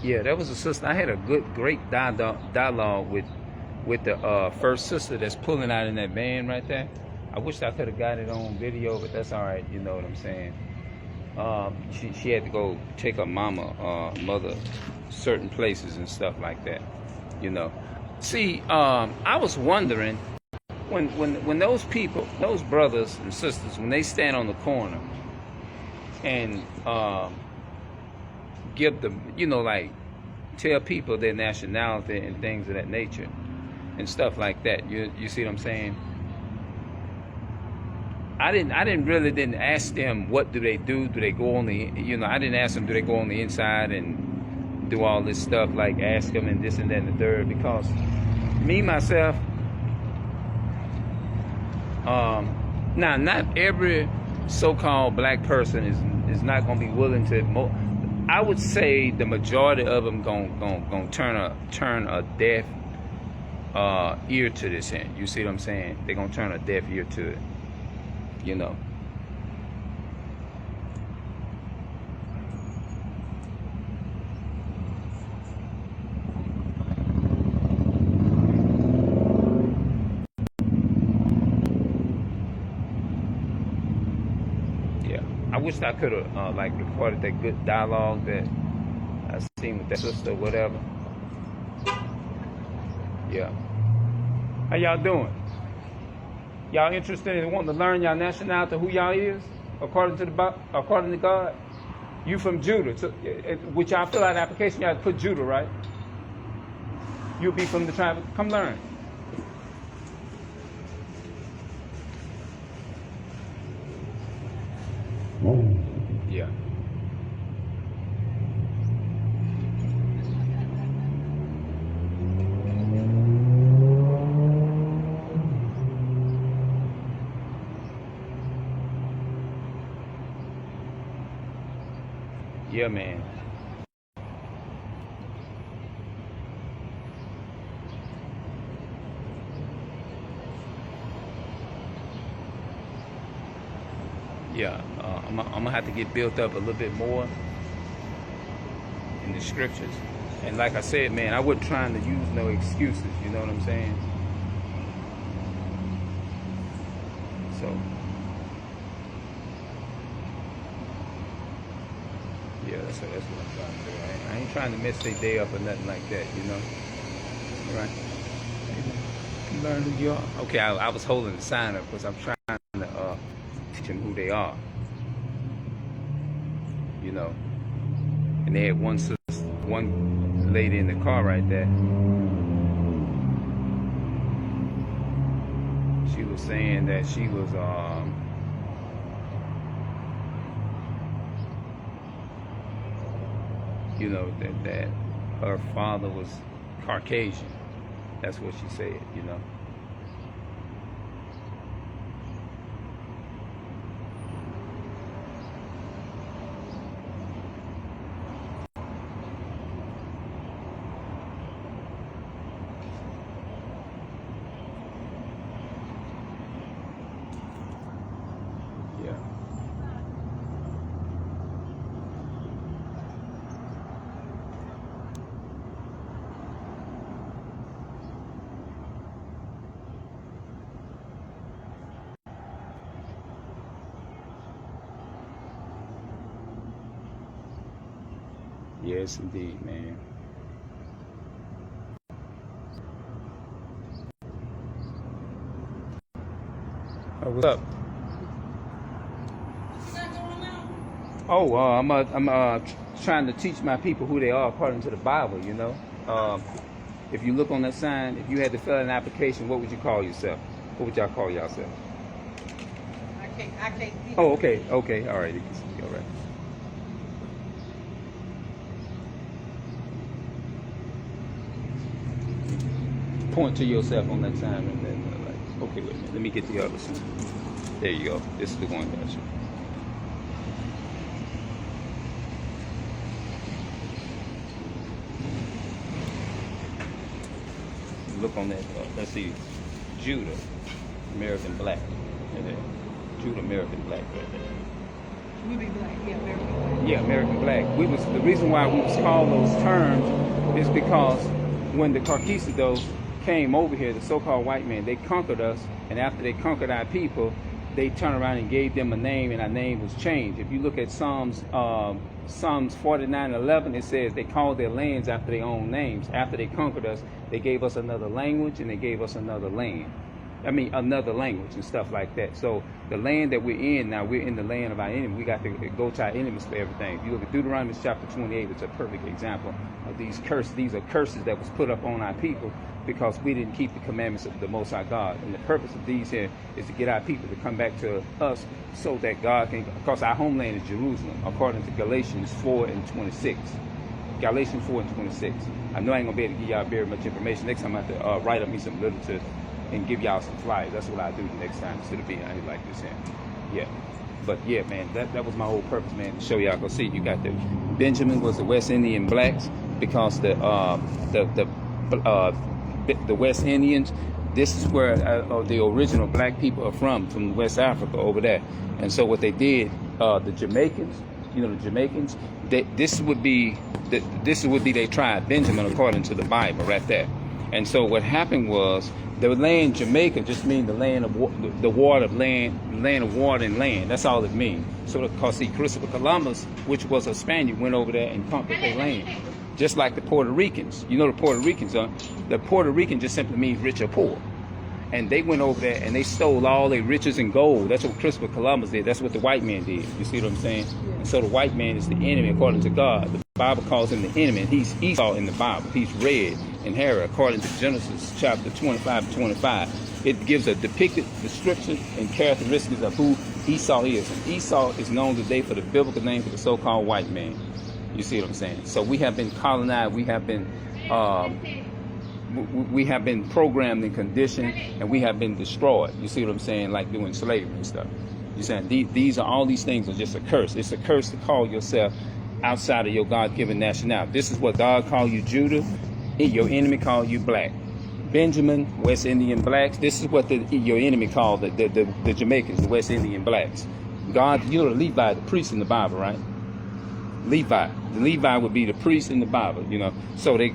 Yeah, that was a sister. I had a great dialogue with the first sister that's pulling out in that van right there. I wish I could have got it on video, but that's all right. You know what I'm saying? She had to go take her mother, certain places and stuff like that. You know. See, I was wondering when those people, those brothers and sisters, when they stand on the corner and give them, like tell people their nationality and things of that nature and stuff like that. You see what I'm saying? I didn't ask them what do they do. Do they go on the, I didn't ask them do they go on the inside and do all this stuff, like ask them and this and that and the third, because me myself, now not every so-called black person is not going to be willing to. I would say the majority of them gonna turn a deaf ear to this end. You see what I'm saying? They're gonna turn a deaf ear to it. Yeah, I wish I could have like recorded that good dialogue that I seen with that sister or whatever. Yeah. How y'all doing? Y'all interested in wanting to learn y'all nationality, who y'all is, according to God? You from Judah, so, which y'all fill out an application, y'all put Judah, right? You'll be from the tribe. Come learn. Yeah. Yeah, man. Yeah, I'm gonna have to get built up a little bit more in the scriptures. And like I said, man, I wasn't trying to use no excuses. You know what I'm saying? So, yeah, that's what I'm trying to do. I ain't trying to mess their day up or nothing like that. Right? You learn who you are. Okay, I was holding the sign up because I'm trying to teach them who they are. And they had one lady in the car right there. She was saying that she was that her father was Caucasian. That's what she said. Yeah. Yes, indeed, man. Oh, what's up? Oh, I'm trying to teach my people who they are according to the Bible. If you look on that sign, if you had to fill out an application, what would you call yourself? What would y'all call yourself? I can't. Oh, okay, all right, you can see, all right. Point to yourself on that sign and then like, okay, wait a minute, let me get the other sign. There you go. This is the one that you. Look on that. Let's see, Judah, American Black, right there. Judah, American Black, right there. We be black, yeah, American black. Yeah, American black. The reason why we was called those terms is because when the Conquistadors came over here, the so-called white men, they conquered us, and after they conquered our people, they turned around and gave them a name, and our name was changed. If you look at Psalms 49:11, it says they called their lands after their own names. After they conquered us, they gave us another language, and they gave us another land. I mean, another language and stuff like that. So the land that we're in now, we're in the land of our enemy. We got to go to our enemies for everything. If you look at Deuteronomy chapter 28, it's a perfect example of these curses. These are curses that was put up on our people because we didn't keep the commandments of the Most High God. And the purpose of these here is to get our people to come back to us so that God can, because our homeland is Jerusalem, according to Galatians 4:26. Galatians 4:26. I know I ain't going to be able to give y'all very much information. Next time I have to write up me some literature and give y'all some flyers. That's what I do the next time instead of being out here like this here. Yeah. But yeah, man, that was my whole purpose, man, to show y'all. Go see, you got the Benjamin was the West Indian blacks because the West Indians. This is where the original black people are from West Africa over there. And so what they did, the Jamaicans, the Jamaicans, this would be their tribe, Benjamin, according to the Bible, right there. And so what happened was the land Jamaica just means the land of the water of land of water and land. That's all it means. So because Christopher Columbus, which was a Spaniard, went over there and conquered their land. Just like the Puerto Ricans. You know the Puerto Ricans are. The Puerto Rican just simply means rich or poor. And they went over there and they stole all their riches and gold. That's what Christopher Columbus did. That's what the white man did. You see what I'm saying? And so the white man is the enemy according to God. The Bible calls him the enemy. And he's Esau in the Bible. He's red and hairy according to Genesis chapter 25-25. It gives a depicted description and characteristics of who Esau is. And Esau is known today for the biblical name for the so-called white man. You see what I'm saying? So we have been colonized. We have been programmed and conditioned, and we have been destroyed. You see what I'm saying? Like doing slavery and stuff. You're saying these are all these things are just a curse. It's a curse to call yourself outside of your God-given nationality. This is what God called you, Judah. Your enemy called you black. Benjamin, West Indian blacks. This is what your enemy called the Jamaicans, the West Indian blacks. God, you're the Levi, the priest in the Bible, right? Levi. The Levi would be the priest in the Bible, So they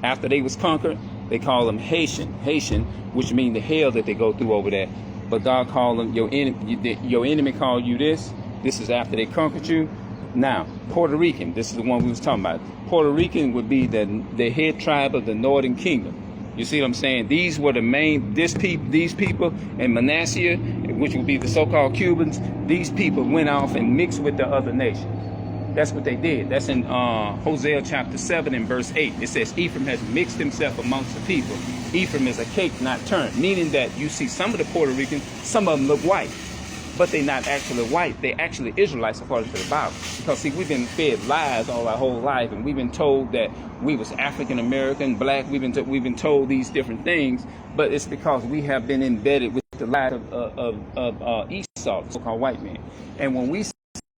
after they was conquered, they call them Haitian, which means the hell that they go through over there. But God called them your enemy called you this. This is after they conquered you. Now, Puerto Rican, this is the one we was talking about. Puerto Rican would be the head tribe of the Northern Kingdom. You see what I'm saying? These were the main, these people, and Manasseh, which would be the so-called Cubans, these people went off and mixed with the other nations. That's what they did. That's in Hosea chapter 7 and verse 8. It says, Ephraim has mixed himself amongst the people. Ephraim is a cake not turned, meaning that you see some of the Puerto Ricans, some of them look white, but they're not actually white. They're actually Israelites according to the Bible. Because see, we've been fed lies all our whole life, and we've been told that we was African American, black. We've been told these different things, but it's because we have been embedded with the lies of Esau, the so-called white man. And when we say,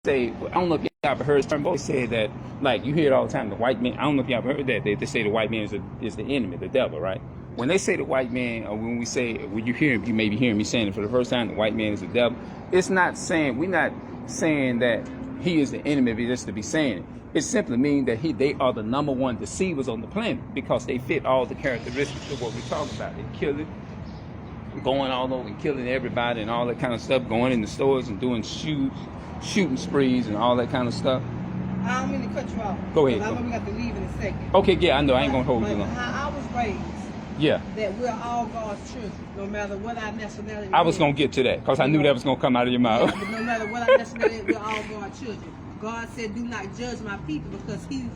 I don't know if y'all ever heard term, both say that, like you hear it all the time, the white man. I don't know if y'all ever heard that. They say the white man is the enemy, the devil, right? When they say the white man, or when you may be hearing me saying it for the first time, the white man is the devil. It's not saying, we're not saying that he is the enemy just to be saying it. It simply means that they are the number one deceivers on the planet because they fit all the characteristics of what we're talking about. They kill it, going all over and killing everybody and all that kind of stuff, going in the stores and doing shooting sprees and all that kind of stuff. I don't mean to cut you off. Go ahead. I know we got to leave in a second. Okay, yeah, I know. I ain't going to hold you long. How I was raised, yeah, that we're all God's children, no matter what our nationality. I was going to get to that because I knew that was going to come out of your mouth. Yeah, but no matter what our nationality, we're all God's children. God said, do not judge my people because he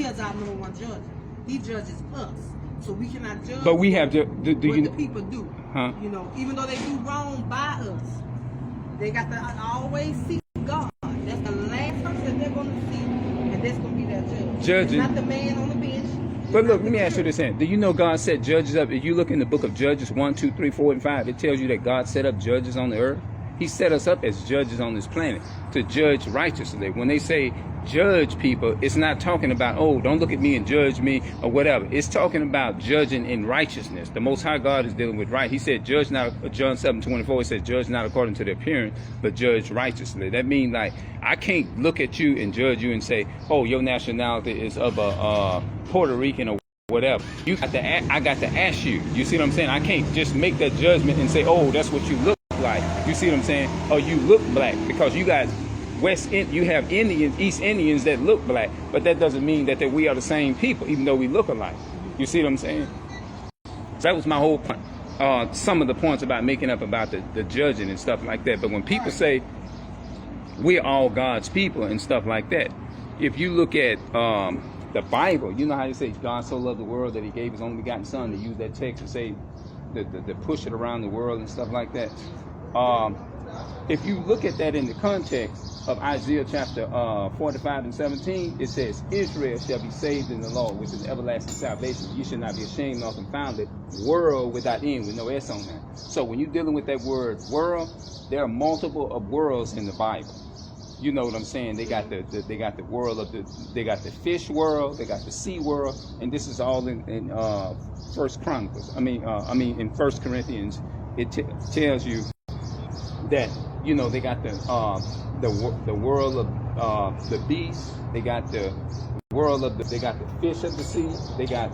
is our number one judge. He judges us. So we cannot judge but we have to, what the people do. Huh? Even though they do wrong by us, they got to always see God. That's the last person they're going to see, and that's going to be their judge. Judging. It's not the man on the bench. But look, let me ask you this, do you know God set judges up? If you look in the book of Judges 1, 2, 3, 4, and 5, it tells you that God set up judges on the earth. He set us up as judges on this planet to judge righteously. When they say judge people, it's not talking about, oh, don't look at me and judge me or whatever. It's talking about judging in righteousness. The Most High God is dealing with right. He said, judge not, John 7:24, he said, judge not according to the appearance, but judge righteously. That means, like, I can't look at you and judge you and say, oh, your nationality is of a Puerto Rican or whatever. I got to ask you. You see what I'm saying? I can't just make that judgment and say, oh, that's what you look like. You see what I'm saying? Or you look black, because you got you have Indians, East Indians that look black, but that doesn't mean that we are the same people, even though we look alike. You see what I'm saying? So that was my whole point. Some of the points about making up about the judging and stuff like that. But when people say we're all God's people and stuff like that, if you look at the Bible, you know how they say God so loved the world that he gave his only begotten son, to use that text to say to push it around the world and stuff like that. If you look at that in the context of Isaiah chapter 45 and 17, it says, Israel shall be saved in the Lord, which is everlasting salvation. You should not be ashamed nor confounded. World without end, with no S on that. So when you're dealing with that word world, there are multiple of worlds in the Bible. You know what I'm saying? They got the world of they got the fish world, they got the sea world, and this is all in First Chronicles. In First Corinthians, it tells you that, you know, they got the world of the beast, they got the world of they got the fish of the sea, they got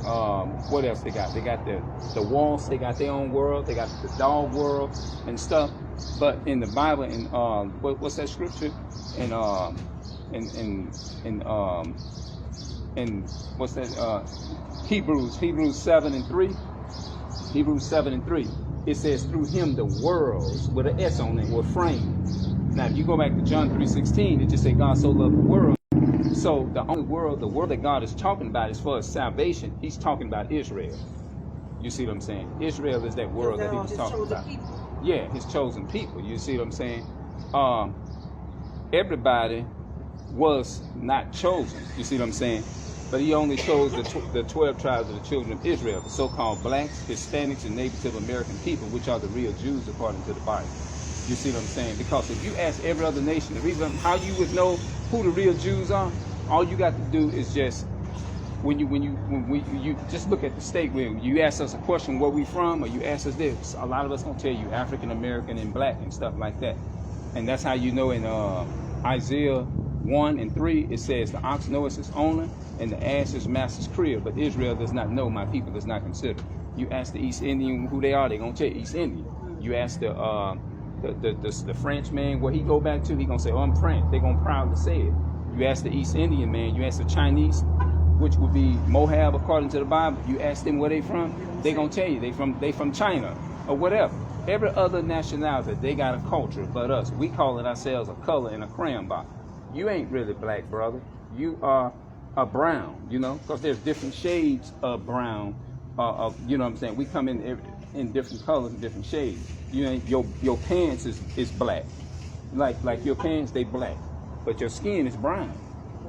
what else they got the walls, they got their own world, they got the dog world and stuff. But in the Bible, in what's that scripture? In what's that? Hebrews 7 and 3. Hebrews 7 and 3. It says, through him the worlds, with an S on it, were framed. Now, if you go back to John 3:16, it just say God so loved the world. So the only world, the world that God is talking about as far as salvation, he's talking about Israel. You see what I'm saying? Israel is that world that he was talking about. Yeah, his chosen people. You see what I'm saying? Everybody was not chosen. You see what I'm saying? But he only chose the 12 tribes of the children of Israel, the so-called blacks, Hispanics, and Native American people, which are the real Jews according to the Bible. You see what I'm saying? Because if you ask every other nation, the reason how you would know who the real Jews are, all you got to do is just when you just look at the state where you ask us a question, where we from, or you ask us this, a lot of us gonna tell you African American and black and stuff like that. And that's how you know in Isaiah 1 and 3, it says, the ox knoweth his owner, and the ass his master's crib, but Israel does not know, my people does not consider. You ask the East Indian who they are, they gonna tell you East Indian. You ask the French man where he go back to, he gonna say, oh, I'm French. They gonna proudly say it. You ask the East Indian man, you ask the Chinese, which would be Moab according to the Bible, you ask them where they from, they gonna tell you they from China or whatever. Every other nationality, they got a culture but us. We call it ourselves a color in a crayon box. You ain't really black, brother. You are a brown, you know, because there's different shades of brown. You know what I'm saying? We come in different colors and different shades. You know, your pants is black, like your pants, they black, but your skin is brown.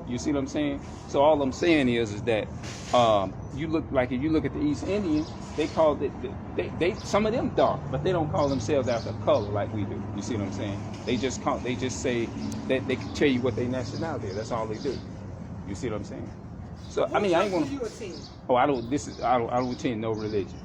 You see what I'm saying? So all I'm saying is that you look like, if you look at the East Indians, they call it they some of them dark, but they don't call themselves after color like we do. You see what I'm saying? They just say that they can tell you what their nationality is. That's all they do. You see what I'm saying? So I mean, I ain't gonna. Oh, I don't attend no religion.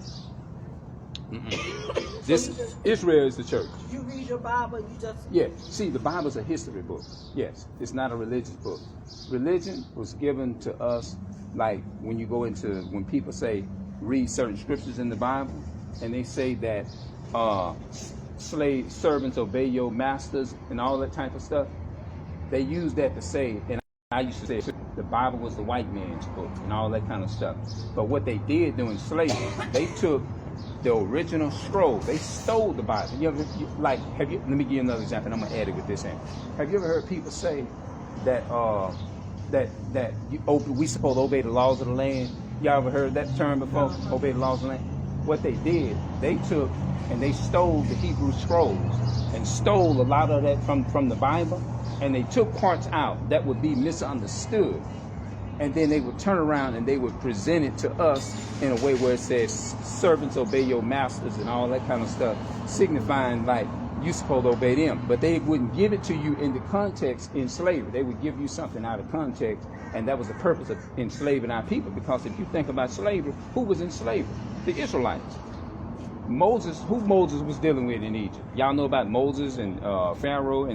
Israel is the church. You read your Bible, you just... Yeah, see, the Bible's a history book. Yes, it's not a religious book. Religion was given to us, like when people say, read certain scriptures in the Bible, and they say that slave servants obey your masters and all that type of stuff. They use that to say, and I used to say the Bible was the white man's book and all that kind of stuff. But what they did during slavery, they took the original scroll. They stole the Bible. Let me give you another example, and I'm gonna add it with this in. Have you ever heard people say that we supposed to obey the laws of the land? Y'all ever heard that term before? Obey the laws of the land? What they did, they took and they stole the Hebrew scrolls and stole a lot of that from the Bible, and they took parts out that would be misunderstood. And then they would turn around and they would present it to us in a way where it says, servants obey your masters and all that kind of stuff, signifying like you supposed to obey them. But they wouldn't give it to you in the context in slavery. They would give you something out of context, and that was the purpose of enslaving our people. Because if you think about slavery, who was in slavery? The Israelites. Moses, who Moses was dealing with in Egypt? Y'all know about Moses and Pharaoh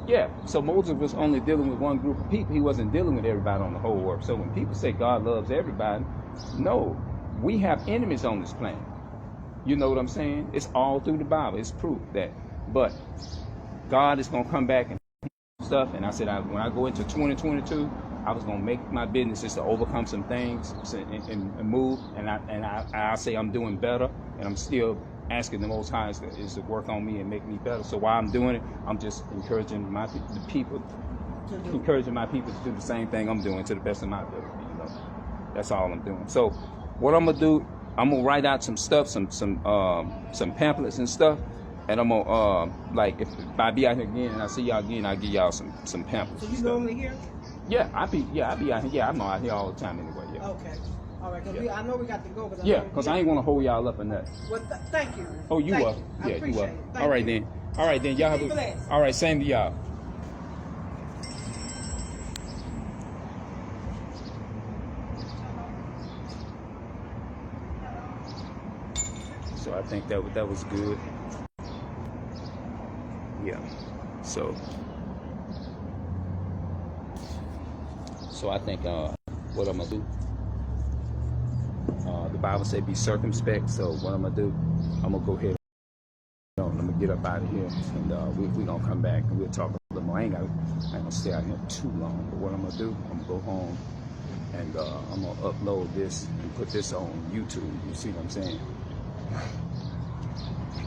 yeah. So Moses was only dealing with one group of people. He wasn't dealing with everybody on the whole world. So when people say God loves everybody, no, we have enemies on this planet. You know what I'm saying? It's all through the Bible. It's proof that. But God is going to come back and stuff. And I said, when I go into 2022, I was going to make my business is to overcome some things and move. And I say I'm doing better. And I'm still asking the Most High is to work on me and make me better. So while I'm doing it, I'm just encouraging my people to do the same thing I'm doing to the best of my ability. You know, that's all I'm doing. So what I'm gonna do, I'm gonna write out some stuff, some pamphlets and stuff, and I'm gonna like if I be out here again and I see y'all again, I'll give y'all some pamphlets. So you normally here? Yeah, I be out here. Yeah, I'm out here all the time anyway. Yeah. Okay. All right, because Yeah. I know we got to go. Because I ain't want to hold y'all up in that. Well, thank you. Oh, you Thank are. you. I Yeah, you appreciate are. it. All right Thank you. then. All right then. Y'all have Be blessed. All right, same to y'all. So I think that was good. Yeah. So I think what I'm gonna do. The Bible said be circumspect. So what I'm gonna do, I'm gonna go ahead. I'm gonna get up out of here, and we gonna come back and we'll talk a little more. I ain't gonna stay out here too long. But what I'm gonna do, I'm gonna go home and I'm gonna upload this and put this on YouTube. You see what I'm saying?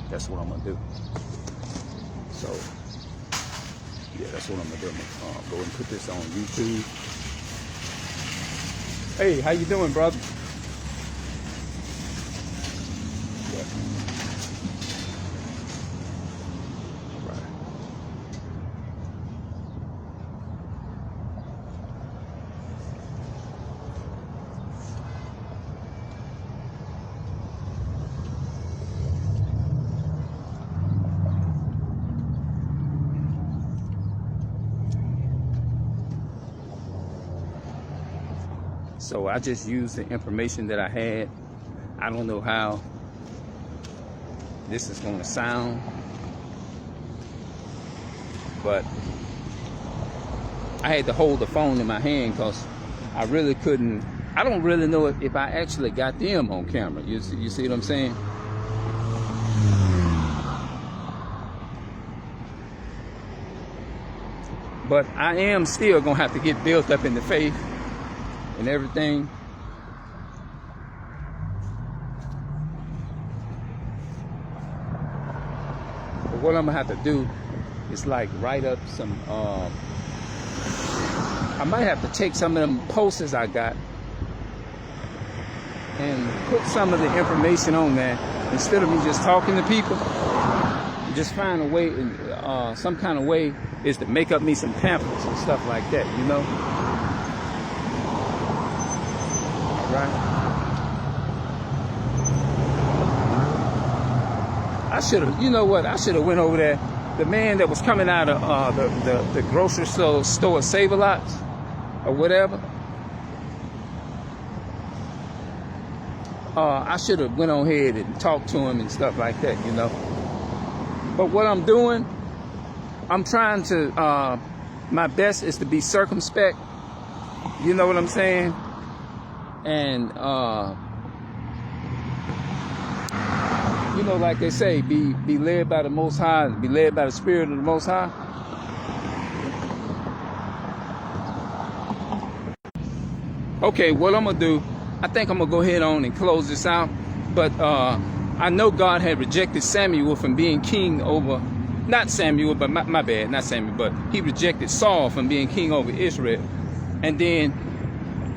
That's what I'm gonna do. So yeah, that's what I'm gonna do. I'm gonna go and put this on YouTube. Hey, how you doing, brother? Yeah. All right. So I just used the information that I had. I don't know how this is going to sound, but I had to hold the phone in my hand because I really couldn't. I don't really know if I actually got them on camera. You see what I'm saying? But I am still going to have to get built up in the faith and everything. But what I'm gonna have to do is like write up some I might have to take some of them posters I got and put some of the information on there instead of me just talking to people. Just find a way, some kind of way is to make up me some pamphlets and stuff like that, you know? Right. I should have, you know what? I should have went over there. The man that was coming out of the grocery store Save-A-Lots or whatever. I should have went on ahead and talked to him and stuff like that, you know. But what I'm doing, I'm trying to. My best is to be circumspect. You know what I'm saying? And, you know, like they say, be led by the Most High, be led by the Spirit of the Most High. Okay, what I'm going to do, I think I'm going to go ahead on and close this out. But I know God had rejected Samuel from being king over, not Samuel, but my bad, not Samuel, but he rejected Saul from being king over Israel. And then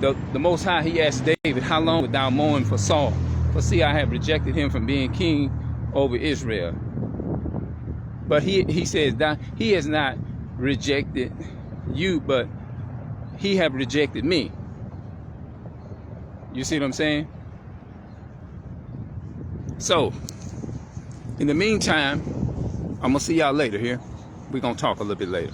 the Most High, he asked David, how long wilt thou mourn for Saul? For see, I have rejected him from being king over Israel. But he says that he has not rejected you, but he have rejected me. You see what I'm saying? So, in the meantime, I'm gonna see y'all later here. We're gonna talk a little bit later.